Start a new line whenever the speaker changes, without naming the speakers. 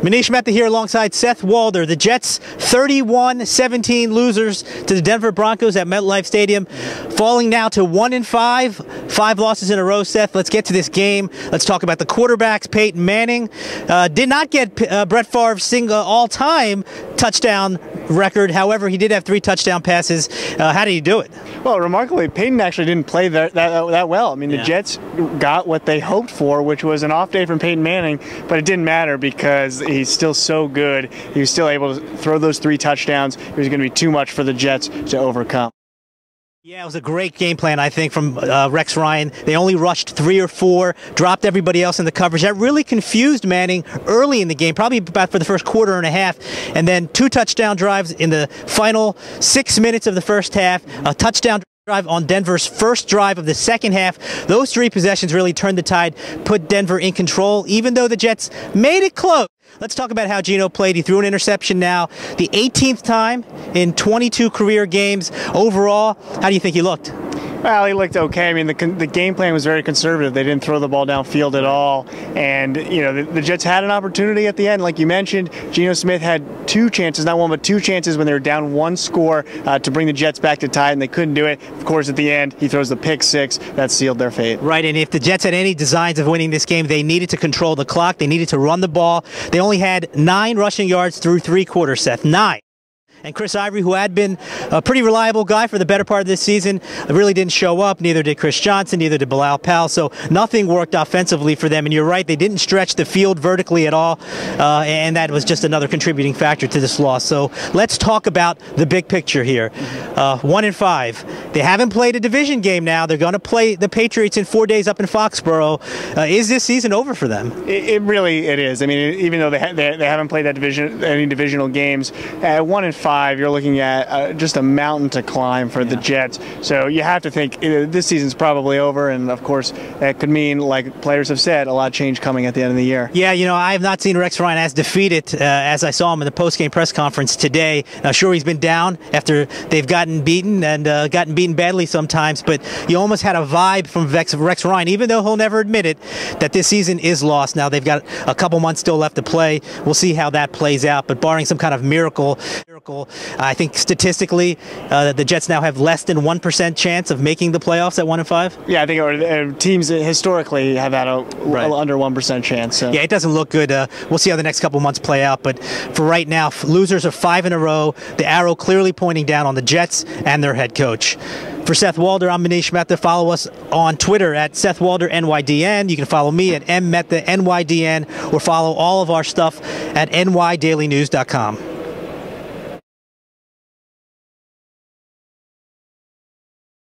Manish Mehta here alongside Seth Walder. The Jets 31-17 losers to the Denver Broncos at MetLife Stadium, falling now to 1-5, 5 losses in a row. Seth, let's get to this game. Let's talk about the quarterbacks. Peyton Manning did not get Brett Favre's single all-time touchdown record. However, he did have 3 touchdown passes. How did he do it?
Well, remarkably, Peyton actually didn't play that well. I mean, the Jets got what they hoped for, which was an off day from Peyton Manning, but it didn't matter because he's still so good. He was still able to throw those 3 touchdowns. It was going to be too much for the Jets to overcome.
Yeah, it was a great game plan, I think, from Rex Ryan. They only rushed 3 or 4, dropped everybody else in the coverage. That really confused Manning early in the game, probably about for the first quarter and a half. And then 2 touchdown drives in the final 6 minutes of the first half, a touchdown drive on Denver's first drive of the second half. Those 3 possessions really turned the tide, put Denver in control, even though the Jets made it close. Let's talk about how Geno played. He threw an interception now, the 18th time in 22 career games. Overall, how do you think he looked?
Well, he looked okay. I mean, the game plan was very conservative. They didn't throw the ball downfield at all. And, you know, the Jets had an opportunity at the end. Like you mentioned, Geno Smith had 2 chances, not 1, but 2 chances when they were down 1 score to bring the Jets back to tie, and they couldn't do it. Of course, at the end, he throws the pick 6. That sealed their fate.
Right, and if the Jets had any designs of winning this game, they needed to control the clock. They needed to run the ball. They only had 9 rushing yards through 3 quarters, Seth. 9. And Chris Ivory, who had been a pretty reliable guy for the better part of this season, really didn't show up. Neither did Chris Johnson, neither did Bilal Powell. So nothing worked offensively for them. And you're right, they didn't stretch the field vertically at all. And that was just another contributing factor to this loss. So let's talk about the big picture here. 1-5. They haven't played a division game now. They're going to play the Patriots in 4 days up in Foxborough. Is this season over for them?
It really is. I mean, even though they haven't played any divisional games, at 1-5. You're looking at just a mountain to climb for the Jets. So you have to think this season's probably over, and of course that could mean, like players have said, a lot of change coming at the end of the year.
Yeah, you know, I have not seen Rex Ryan as defeated as I saw him in the post-game press conference today. Now, sure, he's been down after they've gotten beaten and gotten beaten badly sometimes, but you almost had a vibe from Rex Ryan, even though he'll never admit it, that this season is lost. Now, they've got a couple months still left to play. We'll see how that plays out, but barring some kind of miracle, I think statistically the Jets now have less than 1% chance of making the playoffs at 1-5.
Yeah, I think teams historically have had a under 1% chance. So.
Yeah, it doesn't look good. We'll see how the next couple months play out. But for right now, losers are 5 in a row. The arrow clearly pointing down on the Jets and their head coach. For Seth Walder, I'm Manish Mehta. Follow us on Twitter at Seth Walder NYDN. You can follow me at MMehta NYDN, or follow all of our stuff at nydailynews.com.